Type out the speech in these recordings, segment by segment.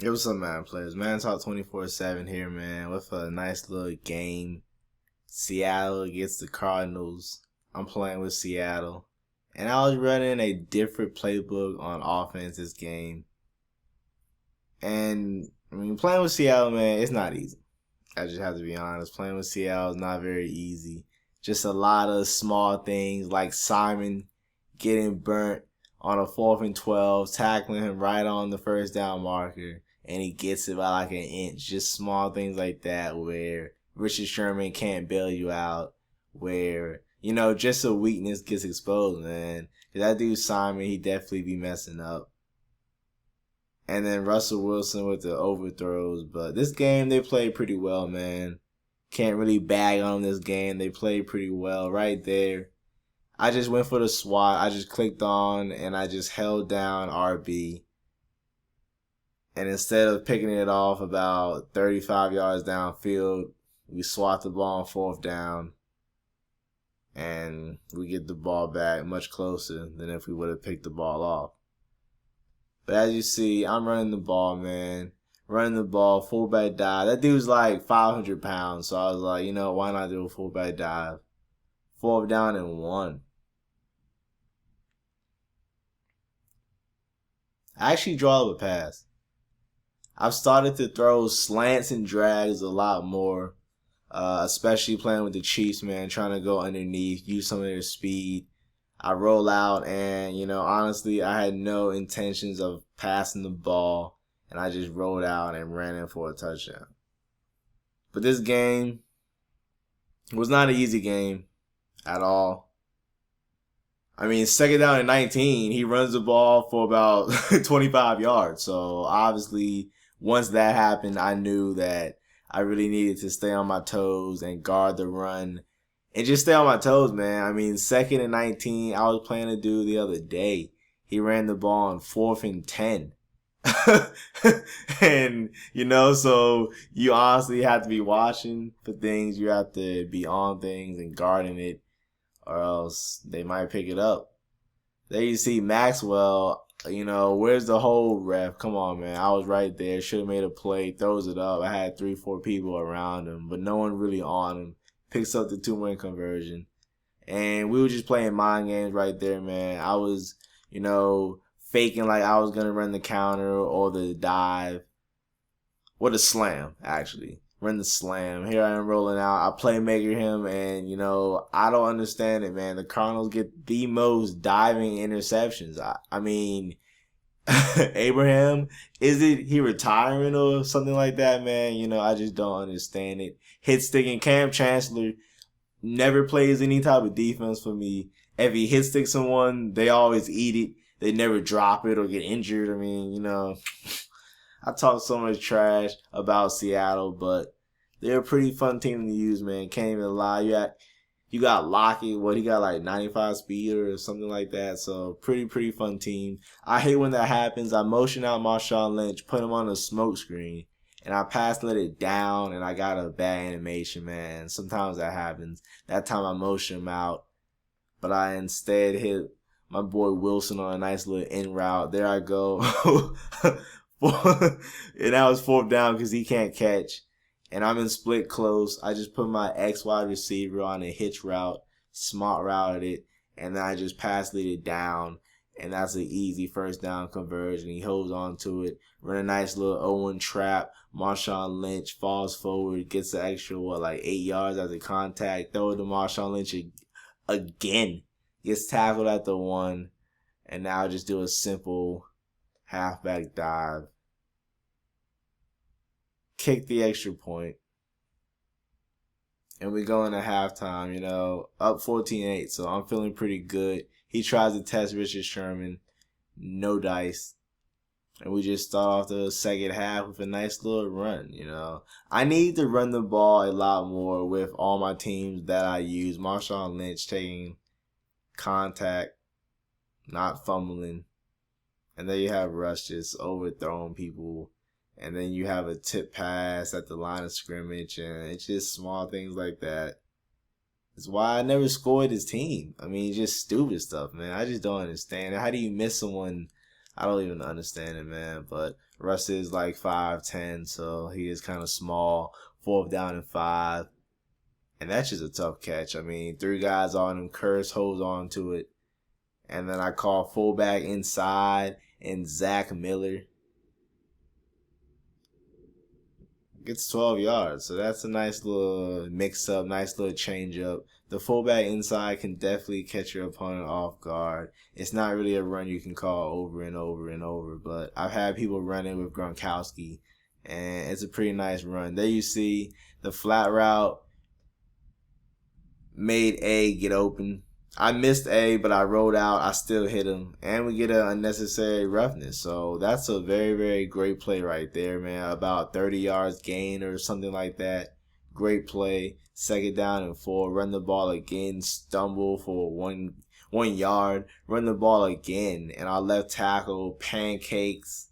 It was some Madden players. Madden Talk 24/7 here, man, with a nice little game. Seattle against the Cardinals. I'm playing with Seattle. And I was running a different playbook on offense this game. And I mean, playing with Seattle, man, it's not easy. I just have to be honest. Playing with Seattle is not very easy. Just a lot of small things like Simon getting burnt on a 4th and 12, tackling him right on the first down marker, and he gets it by like an inch. Just small things like that where Richard Sherman can't bail you out, where, just a weakness gets exposed, man. 'Cause that dude Simon, he definitely be messing up. And then Russell Wilson with the overthrows. But this game, they played pretty well, man. Can't really bag on this game. They played pretty well right there. I just went for the swat. I just clicked on and I just held down RB. And instead of picking it off about 35 yards downfield, we swat the ball on 4th down. And we get the ball back much closer than if we would have picked the ball off. But as you see, I'm running the ball, man. Running the ball, fullback dive. That dude's like 500 pounds. So I was like, why not do a fullback dive? 4th down and 1. I actually draw up a pass. I've started to throw slants and drags a lot more. Especially playing with the Chiefs, man. Trying to go underneath, use some of their speed. I roll out and, honestly, I had no intentions of passing the ball. And I just rolled out and ran in for a touchdown. But this game was not an easy game at all. I mean, 2nd down and 19, he runs the ball for about 25 yards. So obviously, once that happened, I knew that I really needed to stay on my toes and guard the run. And just stay on my toes, man. I mean, 2nd and 19, I was playing a dude the other day. He ran the ball on 4th and 10. And, so you honestly have to be watching for things. You have to be on things and guarding it, or else they might pick it up. There you see Maxwell, where's the hold, ref? Come on, man. I was right there. Should have made a play. Throws it up. I had 3, 4 people around him, but no one really on him. Picks up the 2-point conversion. And we were just playing mind games right there, man. I was, faking like I was going to run the counter or the dive. Or the slam, actually. Run the slam. Here I am rolling out. I playmaker him, and, I don't understand it, man. The Cardinals get the most diving interceptions. I mean, Abraham, is it he retiring or something like that, man? I just don't understand it. Hit stick and Cam Chancellor never plays any type of defense for me. If he hit stick someone, they always eat it. They never drop it or get injured. I mean, I talk so much trash about Seattle, but they're a pretty fun team to use, man. Can't even lie. You got Lockett. He got like 95 speed or something like that. So pretty fun team. I hate when that happens. I motion out Lynch, put him on a smoke screen, and I let it down, and I got a bad animation, man. Sometimes that happens. That time I motion him out, but I instead hit my boy Wilson on a nice little in route. There I go. And that was 4th down because he can't catch. And I'm in split close. I just put my X wide receiver on a hitch route, smart routed it, and then I just pass lead it down. And that's an easy 1st down conversion. He holds on to it, run a nice little 0-1 trap. Marshawn Lynch falls forward, gets the extra, 8 yards as a contact. Throw it to Marshawn Lynch again. Gets tackled at the 1. And now I just do a simple halfback dive. Kick the extra point. And we go into halftime, up 14-8. So I'm feeling pretty good. He tries to test Richard Sherman. No dice. And we just start off the second half with a nice little run, I need to run the ball a lot more with all my teams that I use. Marshawn Lynch taking contact, not fumbling. And then you have Russ just overthrowing people. And then you have a tip pass at the line of scrimmage. And it's just small things like that. It's why I never scored his team. I mean, just stupid stuff, man. I just don't understand. How do you miss someone I don't even understand it, man. But Russell is like 5'10", so he is kind of small. 4th down and 5. And that's just a tough catch. I mean, 3 guys on him. Curse holds on to it. And then I call fullback inside and Zach Miller gets 12 yards. So that's a nice little mix-up, nice little change-up. The fullback inside can definitely catch your opponent off guard. It's not really a run you can call over and over and over, but I've had people running with Gronkowski, and it's a pretty nice run. There you see the flat route made A get open. I missed A, but I rolled out. I still hit him. And we get an unnecessary roughness. So that's a very, very great play right there, man. About 30 yards gain or something like that. Great play. 2nd down and 4. Run the ball again. Stumble for one yard. Run the ball again. And our left tackle pancakes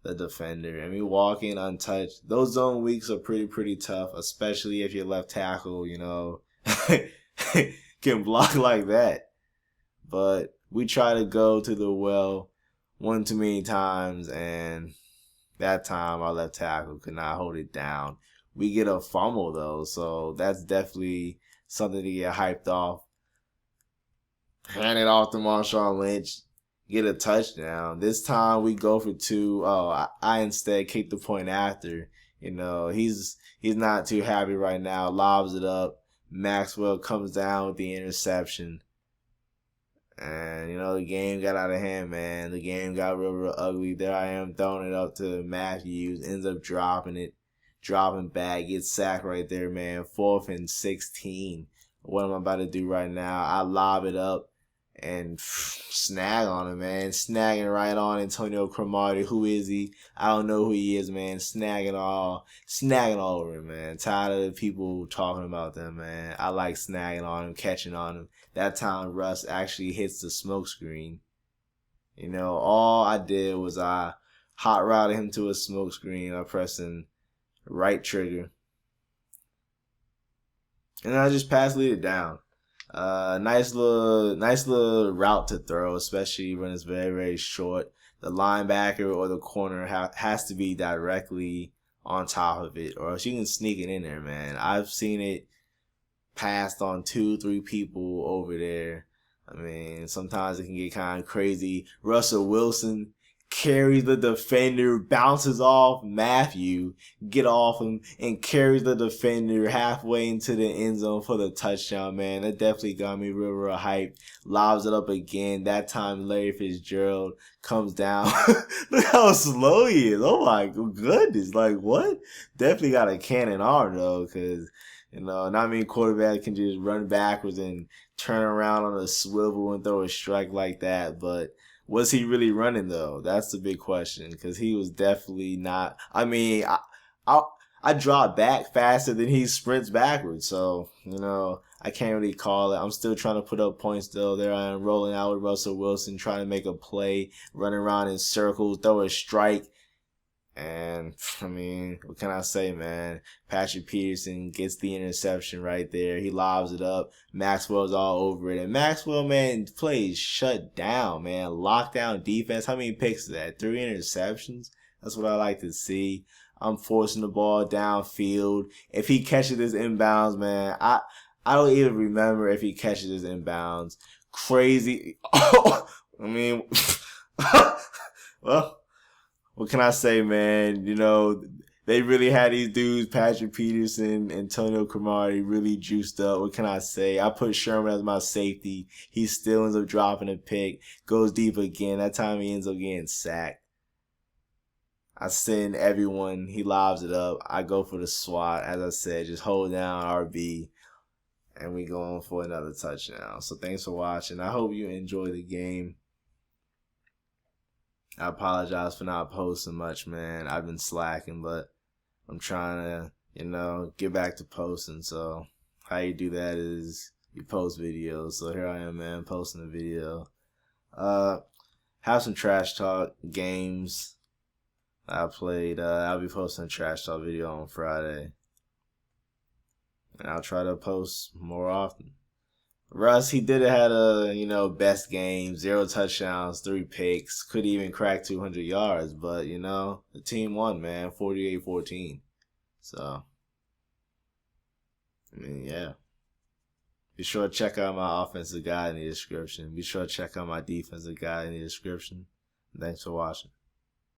the defender. And we walk in untouched. Those zone weeks are pretty tough, especially if your left tackle, can block like that. But we try to go to the well one too many times, and that time our left tackle could not hold it down. We get a fumble though, so that's definitely something to get hyped off. Hand it off to Marshawn Lynch, get a touchdown. This time we go for 2. Oh, I instead kick the point after. He's not too happy right now. Lobs it up. Maxwell comes down with the interception. And, the game got out of hand, man. The game got real ugly. There I am throwing it up to Matthews. Ends up dropping it. Dropping back. Gets sacked right there, man. 4th and 16. What am I about to do right now? I lob it up and snag on him, man. Snagging right on Antonio Cromartie. Who is he? I don't know who he is, man. Snagging all over him, man. Tired of the people talking about them, man. I like snagging on him, catching on him. That time Russ actually hits the smoke screen. All I did was I hot routed him to a smoke screen. I pressing right trigger. And I just pass lead it down. Nice little route to throw, especially when it's very, very short. The linebacker or the corner has to be directly on top of it, or else you can sneak it in there, man. I've seen it passed on 2-3 people over there. I mean, sometimes it can get kind of crazy. Russell Wilson carries the defender, bounces off Matthew, get off him, and carries the defender halfway into the end zone for the touchdown, man. That definitely got me real hyped. Lobs it up again. That time Larry Fitzgerald comes down. Look how slow he is. Oh my goodness. Like, what? Definitely got a cannon arm, though, because, not many quarterbacks can just run backwards and turn around on a swivel and throw a strike like that, but was he really running though? That's the big question, because he was definitely not. I mean, I drop back faster than he sprints backwards, so I can't really call it. I'm still trying to put up points though. There I am rolling out with Russell Wilson, trying to make a play, running around in circles, throw a strike. And, I mean, what can I say, man? Patrick Peterson gets the interception right there. He lobs it up. Maxwell's all over it. And Maxwell, man, plays shut down, man. Lockdown defense. How many picks is that? 3 interceptions? That's what I like to see. I'm forcing the ball downfield. If he catches this inbounds, man, I don't even remember if he catches this inbounds. Crazy. I mean, well, what can I say, man? They really had these dudes, Patrick Peterson, Antonio Cromartie, really juiced up. What can I say? I put Sherman as my safety. He still ends up dropping a pick, goes deep again. That time he ends up getting sacked. I send everyone. He lobs it up. I go for the swat. As I said, just hold down RB, and we go on for another touchdown. So thanks for watching. I hope you enjoy the game. I apologize for not posting much, man. I've been slacking, but I'm trying to, get back to posting. So how you do that is you post videos. So here I am, man, posting a video. Have some trash talk games I played. I'll be posting a trash talk video on Friday. And I'll try to post more often. Russ, he did have a, best game, 0 touchdowns, 3 picks, could even crack 200 yards, but, the team won, man, 48-14. So, I mean, yeah. Be sure to check out my offensive guide in the description. Be sure to check out my defensive guide in the description. Thanks for watching.